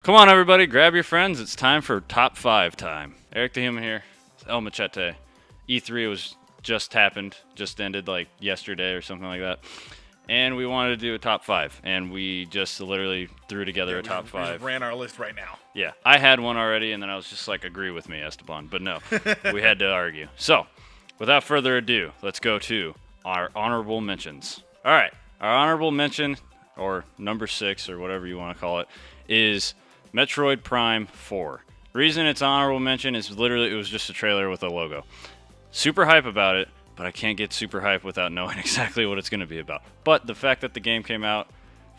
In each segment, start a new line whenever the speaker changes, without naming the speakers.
Come on, everybody, grab your friends. It's time for top 5 time. Eric the Human here. El Machete. E3 was just ended like yesterday or something like that. And we wanted to do a top 5, and we just literally threw together a top 5.
We just ran our list right now.
Yeah, I had one already, and then I was just like, agree with me, Esteban. But no, we had to argue. So, without further ado, let's go to our honorable mentions. All right, our honorable mention, or number 6, or whatever you want to call it, is Metroid Prime 4. Reason it's honorable mention is literally it was just a trailer with a logo. Super hype about it, but I can't get super hype without knowing exactly what it's going to be about. But the fact that the game came out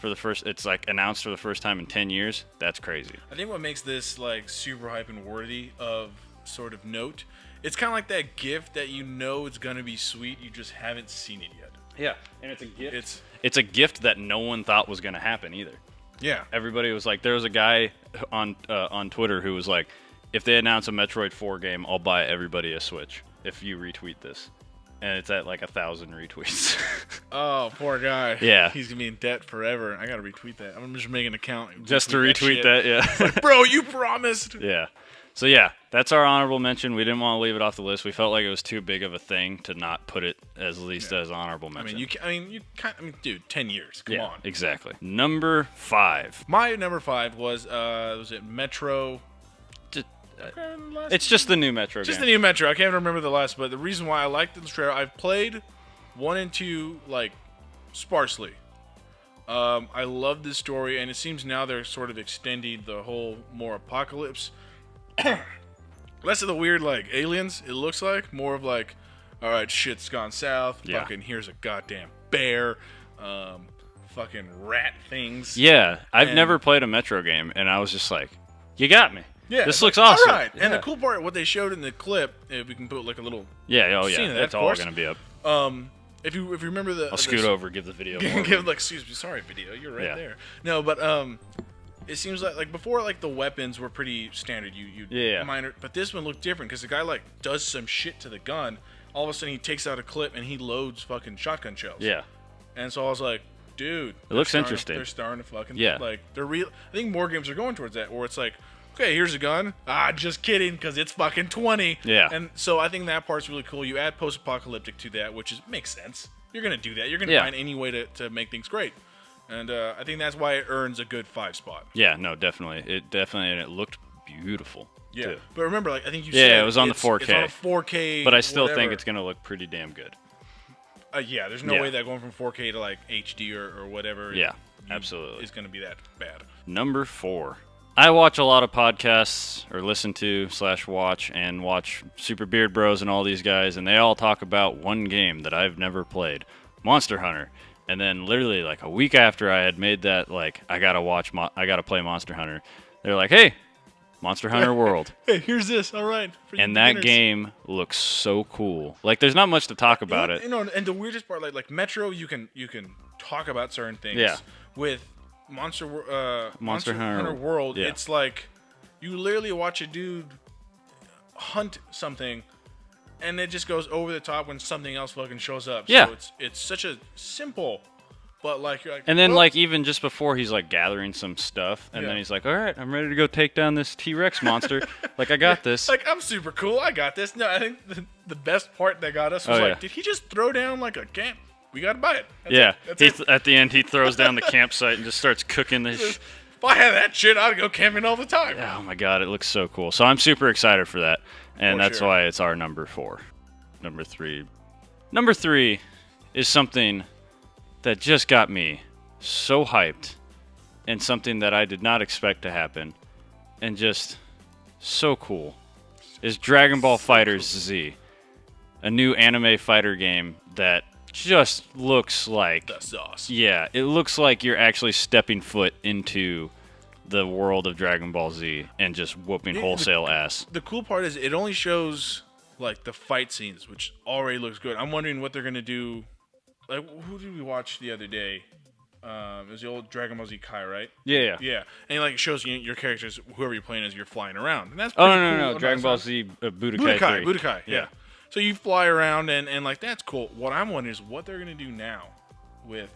it's like announced for the first time in 10 years, that's crazy.
I think what makes this like super hype and worthy of sort of note, it's kind of like that gift that you know it's going to be sweet, you just haven't seen it yet.
Yeah, and it's a gift. It's a gift that no one thought was going to happen either.
Yeah.
Everybody was like, there was a guy on Twitter who was like, if they announce a Metroid 4 game, I'll buy everybody a Switch if you retweet this. And it's at like 1,000 retweets.
Oh, poor guy.
Yeah.
He's going to be in debt forever. I got to retweet that. I'm just making an account.
Just to retweet that, yeah.
Like, bro, you promised.
Yeah. So yeah, that's our honorable mention. We didn't want to leave it off the list. We felt like it was too big of a thing to not put it as honorable mention.
Dude, 10 years. Come on.
Exactly. Number 5.
My number 5 was it Metro?
It's just the new Metro game.
Just the new Metro. I can't remember the last, but the reason why I liked this trailer, I've played 1 and 2 like sparsely. I love this story, and it seems now they're sort of extending the whole more apocalypse. Less of the weird like aliens, it looks like. More of like, alright, shit's gone south.
Yeah.
Fucking here's a goddamn bear. Fucking rat things.
Yeah, I've never played a Metro game, and I was just like, you got me.
Yeah,
this looks awesome.
All right.
Yeah.
And the cool part, what they showed in the clip, if we can put like a little
scene of that, it's all going to be up.
If you remember the,
I'll scoot over, give the video.
Give like, excuse me, sorry, video, you're right there. No, but it seems like before, like the weapons were pretty standard. You minor, but this one looked different because the guy like does some shit to the gun. All of a sudden, he takes out a clip and he loads fucking shotgun shells.
Yeah.
And so I was like, dude,
it looks interesting.
They're starting to fucking
like
they're real. I think more games are going towards that, where it's like, okay, here's a gun. Just kidding, because it's fucking 20.
Yeah.
And so I think that part's really cool. You add post-apocalyptic to that, which makes sense. You're going to do that. You're going to find any way to make things great. And I think that's why it earns a good 5 spot.
Yeah, no, definitely. And it looked beautiful.
Yeah.
Too.
But remember, like I think you said
it was on the 4K.
It's on a 4K.
But I still think it's going to look pretty damn good.
Yeah, there's no way that going from 4K to like HD or whatever.
Yeah, absolutely.
Is going to be that bad.
Number 4. I watch a lot of podcasts, or listen to / watch, and watch Super Beard Bros and all these guys, and they all talk about one game that I've never played, Monster Hunter. And then literally like a week after I had made that, like, I gotta play Monster Hunter, they're like, hey, Monster Hunter World.
Hey, here's this, all right.
And that game looks so cool. Like, there's not much to talk about it.
You know, and the weirdest part, like Metro, you can talk about certain things.
Yeah.
With Monster
Hunter
World, it's like you literally watch a dude hunt something, and it just goes over the top when something else fucking shows up.
Yeah.
So it's such a simple, but like you're like.
And then like even just before he's like gathering some stuff, and then he's like, "All right, I'm ready to go take down this T-Rex monster. Like I got this.
Like I'm super cool. I got this." No, I think the best part that got us was did he just throw down like a camp? We gotta buy it. That's it.
At the end, he throws down the campsite and just starts cooking this.
If I had that shit, I'd go camping all the time.
Oh my god, it looks so cool. So I'm super excited for that, and that's why it's our number 4. Number 3. Number 3 is something that just got me so hyped, and something that I did not expect to happen, and just so cool. Is Dragon Ball FighterZ Z, a new anime fighter game that just looks like
the sauce.
Yeah, it looks like you're actually stepping foot into the world of Dragon Ball Z and just whooping wholesale ass.
The cool part is it only shows like the fight scenes, which already looks good. I'm wondering what they're gonna do. Like, who did we watch the other day? It was the old Dragon Ball Z Kai, right?
Yeah.
And like it shows your characters, whoever you're playing as, you're flying around, and that's pretty cool.
No, Dragon Ball Z Budokai 3.
Budokai, yeah. So you fly around and like that's cool. What I'm wondering is what they're gonna do now with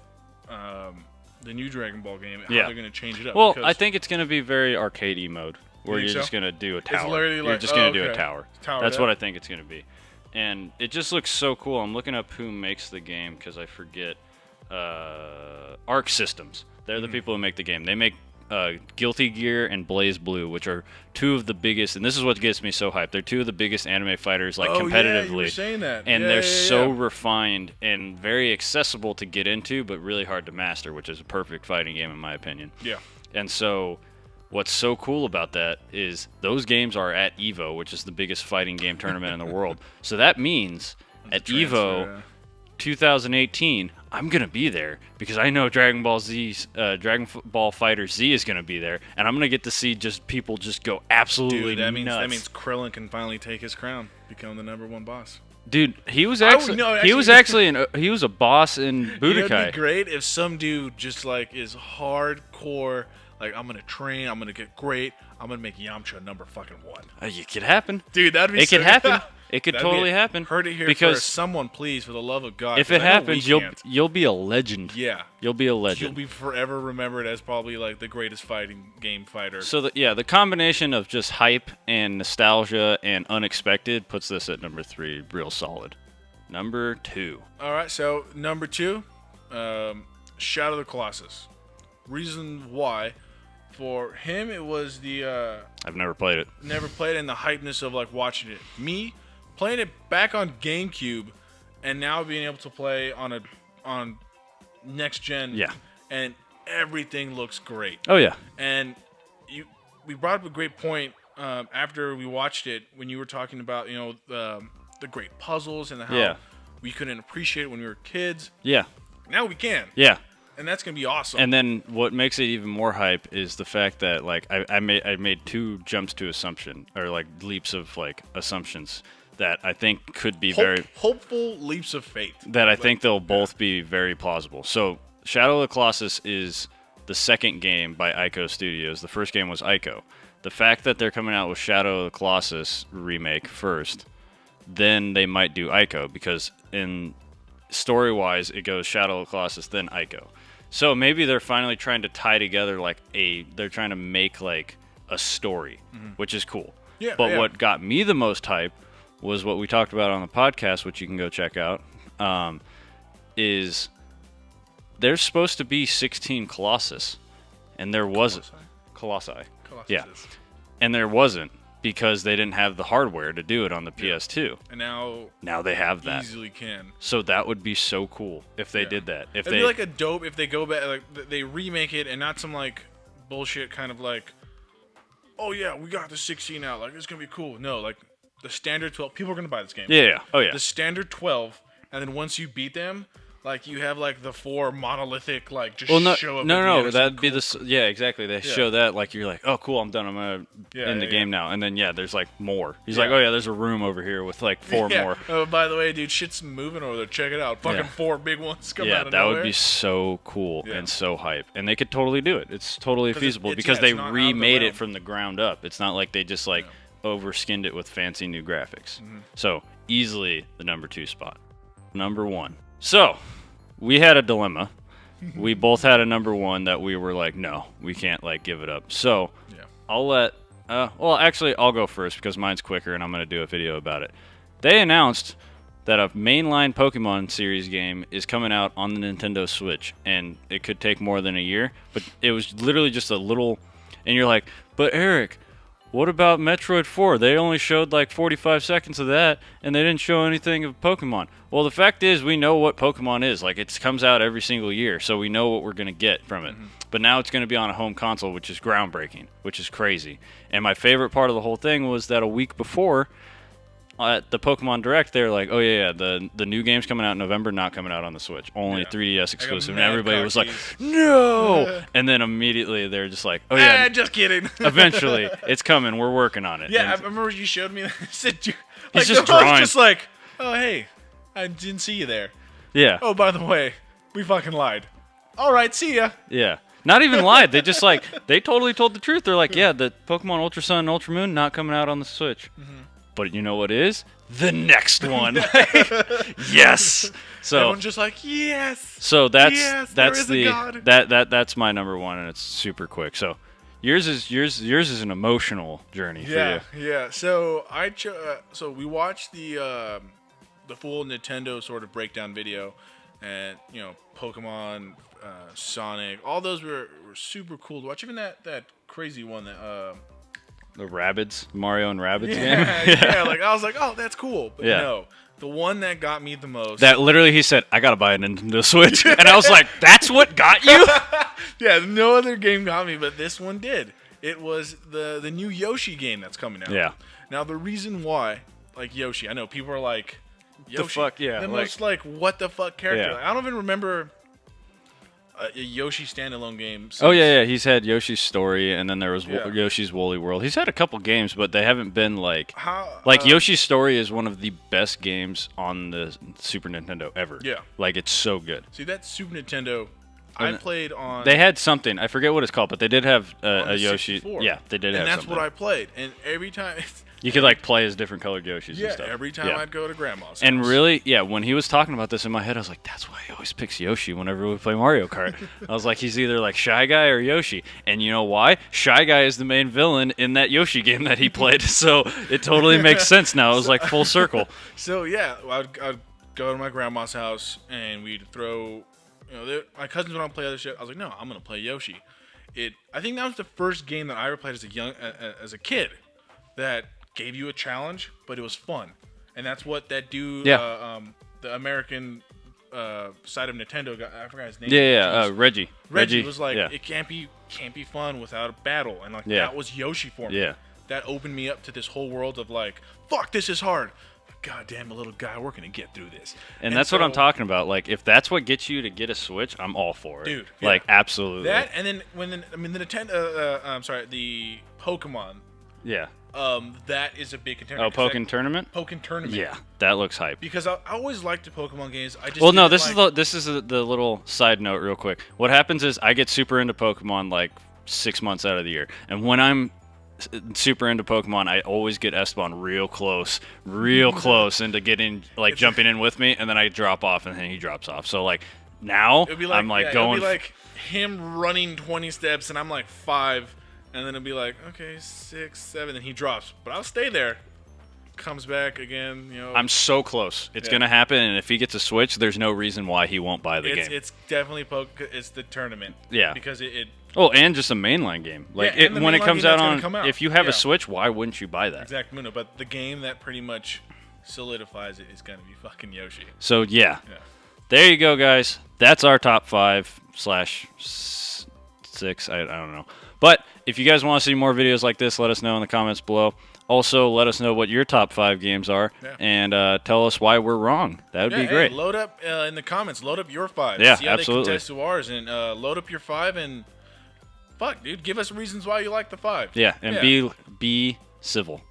the new Dragon Ball game, how
Yeah.
they're going to change it up.
Well,
because
I think it's going to be very arcadey mode, where
You
you're
think
just
so?
going to do a
It's
tower.
literally
You're
like,
just going to do
okay.
a tower.
Tower
That's
down.
what I think it's going to be. And it just looks so cool. I'm looking up who makes the game because I forget. Arc Systems. They're the people who make the game. They make Guilty Gear and Blaze Blue, which are two of the biggest, and this is what gets me so hyped. They're two of the biggest anime fighters, like competitively.
Yeah, you were saying that.
And
Yeah,
they're
yeah,
so
yeah.
refined and very accessible to get into, but really hard to master, which is a perfect fighting game in my opinion.
Yeah.
And so what's so cool about that is those games are at EVO, which is the biggest fighting game tournament in the world. So that means at EVO 2018, I'm going to be there because I know Dragon Ball Fighter Z is going to be there, and I'm going to get to see just people just go absolutely
Dude, that
nuts.
means Krillin can finally take his crown, become the #1 boss.
Dude, he was actually he was a boss in
You know, it'd
Budokai.
be great if some dude just like is hardcore. Like, I'm gonna train. I'm gonna get great. I'm gonna make Yamcha #1.
It could happen.
Dude, that'd be.
It could
so
happen. It could
That'd be
totally
it.
happen.
Heard it here
because
first. Someone, please, for the love of God.
if
'cause
it
I know
happens,
we can't.
you'll be a legend.
Yeah.
You'll be a
You'll
legend.
be forever remembered as probably like the greatest fighting game fighter.
So the combination of just hype and nostalgia and unexpected puts this at number 3, real solid. Number 2.
All right, so number 2, Shadow of the Colossus. Reason why, for him, it was the
I've never played it.
never played it and the hypeness of like watching it. Me playing it back on GameCube, and now being able to play on next gen.
Yeah.
And everything looks great.
Oh yeah.
And we brought up a great point after we watched it when you were talking about the great puzzles and how we couldn't appreciate it when we were kids.
Yeah.
Now we can.
Yeah.
And that's gonna be awesome.
And then what makes it even more hype is the fact that like I made 2 jumps to assumption, or like leaps of like assumptions that I think could be very
hopeful leaps of faith.
that I think they'll both be very plausible. So Shadow of the Colossus is the second game by Ico Studios. The first game was Ico. The fact that they're coming out with Shadow of the Colossus remake first, then they might do Ico, because in story-wise it goes Shadow of the Colossus then Ico. So maybe they're finally trying to tie together they're trying to make like a story, which is cool.
Yeah,
But
yeah.
what got me the most hype was what we talked about on the podcast, which you can go check out, is there's supposed to be 16 Colossus, and there wasn't. Colossi. Yeah. And there wasn't, because they didn't have the hardware to do it on the PS2.
And now
they have that.
easily can.
So that would be so cool if they did that. If
It'd
they
be like a dope if they go back, like they remake it, and not some like bullshit kind of like, oh yeah, we got the 16 out, like it's gonna be cool. No, like the standard 12, people are gonna buy this game.
Yeah. Oh yeah.
The standard 12, and then once you beat them, like you have like the 4 monolithic like just
Well, no,
show up.
no, that'd be the yeah, exactly. They show that like you're like, oh, cool, I'm done. I'm gonna end the game now, and then there's like more. He's like, oh yeah, there's a room over here with like 4 more.
Oh, by the way, dude, shit's moving over there. Check it out. Fucking 4 big ones coming out of
that
nowhere.
would be so cool and so hype, and they could totally do it. It's totally feasible because
it's
they
not out of the
remade
realm.
it from the ground up. It's not like they just like overskinned it with fancy new graphics. So easily the number 2 spot. Number 1. So we had a dilemma. We both had a number 1 that we were like, no, we can't like give it up. So I'll let. I'll go first because mine's quicker, and I'm gonna do a video about it. They announced that a mainline Pokemon series game is coming out on the Nintendo Switch, and it could take more than a year, but it was literally just a little, and you're like, but Eric, what about Metroid 4? They only showed like 45 seconds of that, and they didn't show anything of Pokemon. Well, the fact is, we know what Pokemon is. Like, it comes out every single year, so we know what we're going to get from it. But now it's going to be on a home console, which is groundbreaking, which is crazy. And my favorite part of the whole thing was that a week before, at the Pokemon Direct, they're like, oh yeah, the new game's coming out in November, not coming out on the Switch, only 3DS exclusive. And everybody was like, no! And then immediately they're just like, oh yeah,
just kidding.
eventually it's coming, we're working on it.
Yeah,
And
I remember you showed me that. I said,
He's
like,
just
I was
drawing.
just like, oh hey, I didn't see you there.
yeah,
Oh, by the way, we fucking lied. All right, see ya.
yeah. Not even lied. They just like, they totally told the truth. They're like, yeah, the Pokemon Ultra Sun and Ultramoon not coming out on the Switch. but you know what is? The next one. Yes. So
Everyone's just like, yes.
So that's
Yes, there
that's
is a
the
God.
that's my number one, and it's super quick. So yours is an emotional journey for you.
Yeah. So so we watched the full Nintendo sort of breakdown video, and Pokemon, Sonic, all those were super cool to watch. Even that crazy one that
The Rabbids, Mario and Rabbids game.
yeah. Like I was like, oh, that's cool. But
Yeah.
no, the one that got me the most.
That literally, he said, "I gotta buy a Nintendo Switch," and I was like, "That's what got you?"
Yeah, no other game got me, but this one did. It was the new Yoshi game that's coming out.
Yeah.
Now the reason why, like Yoshi, I know people are like, Yoshi,
fuck, yeah,
the
like-
most like what the fuck character.
Yeah.
Like, I don't even remember a Yoshi standalone game.
Oh
since-
yeah. He's had Yoshi's Story, and then there was
Yeah.
Yoshi's Woolly World. He's had a couple games, but they haven't been like
How,
Yoshi's Story is one of the best games on the Super Nintendo ever.
Yeah.
Like it's so good.
See that Super Nintendo, I played on.
They had something, I forget what it's called, but they did have
on
a
the
Yoshi.
64.
Yeah, they did
and
have
that's
something.
what I played. And every time,
You could like play as different colored Yoshis
yeah,
and stuff.
every time
Yeah.
I'd go to Grandma's.
And
house.
really, yeah, when he was talking about this in my head, I was like, that's why he always picks Yoshi whenever we play Mario Kart. I was like, he's either like Shy Guy or Yoshi. And you know why? Shy Guy is the main villain in that Yoshi game that he played. So it totally makes sense now. It was like full circle.
So yeah, I'd go to my grandma's house and we'd throw. My cousins would want to play other shit. I was like, no, I'm gonna play Yoshi. I think that was the first game that I ever played as a kid that gave you a challenge, but it was fun, and that's what that dude,
Yeah.
the American side of Nintendo got. I forgot his name.
Yeah,
Jeez.
Reggie.
Reggie was like,
yeah.
it can't be fun without a battle, and like
Yeah.
that was Yoshi for me.
Yeah.
That opened me up to this whole world of like, fuck, this is hard. God damn, a little guy, we're gonna get through this.
And that's what I'm
so-
talking about. Like, if that's what gets you to get a Switch, I'm all for it.
Dude,
Like,
yeah.
absolutely.
That and then the Nintendo, I'm sorry, the Pokemon.
Yeah.
That is a big contender.
Oh,
'cause
Pokken Tournament?
that Pokken Tournament.
Yeah, that looks hype.
Because I always liked the Pokemon games. I just
Well, no,
didn't
this is the little side note, real quick. What happens is I get super into Pokemon like 6 months out of the year, and when I'm super into Pokemon, I always get Esteban real close into getting like jumping in with me, and then I drop off, and then he drops off. So like now
It'd be like,
I'm like
yeah,
going.
It'd be like him running 20 steps, and I'm like 5, and then it'd be like, okay, 6, 7, and he drops. But I'll stay there. Comes back again,
I'm so close. It's
Yeah.
gonna happen, and if he gets a Switch, there's no reason why he won't buy the game.
It's definitely it's the tournament.
Yeah.
Because it
Oh, and just a mainline game. Like
Yeah, and the
when it
mainline
comes
game
out
that's gonna
on,
come out.
if you have
Yeah.
a Switch, why wouldn't you buy that?
exact Muno, but the game that pretty much solidifies it is gonna be fucking Yoshi.
So yeah,
Yeah.
there you go, guys. That's our top 5/6. I don't know. But if you guys want to see more videos like this, let us know in the comments below. Also, let us know what your top 5 games are,
Yeah.
and tell us why we're wrong. That would be
Hey,
great.
load up in the comments. Load up your 5.
Yeah,
See how
absolutely.
they contest to ours, and load up your 5 and fuck, dude, give us reasons why you like the 5.
Yeah, and be civil.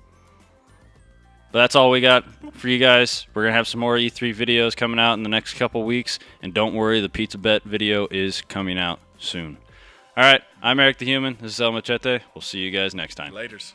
But that's all we got for you guys. We're gonna have some more E3 videos coming out in the next couple weeks, and don't worry, the Pizza Bet video is coming out soon. All right, I'm Eric the Human. This is El Machete. We'll see you guys next time.
Laters.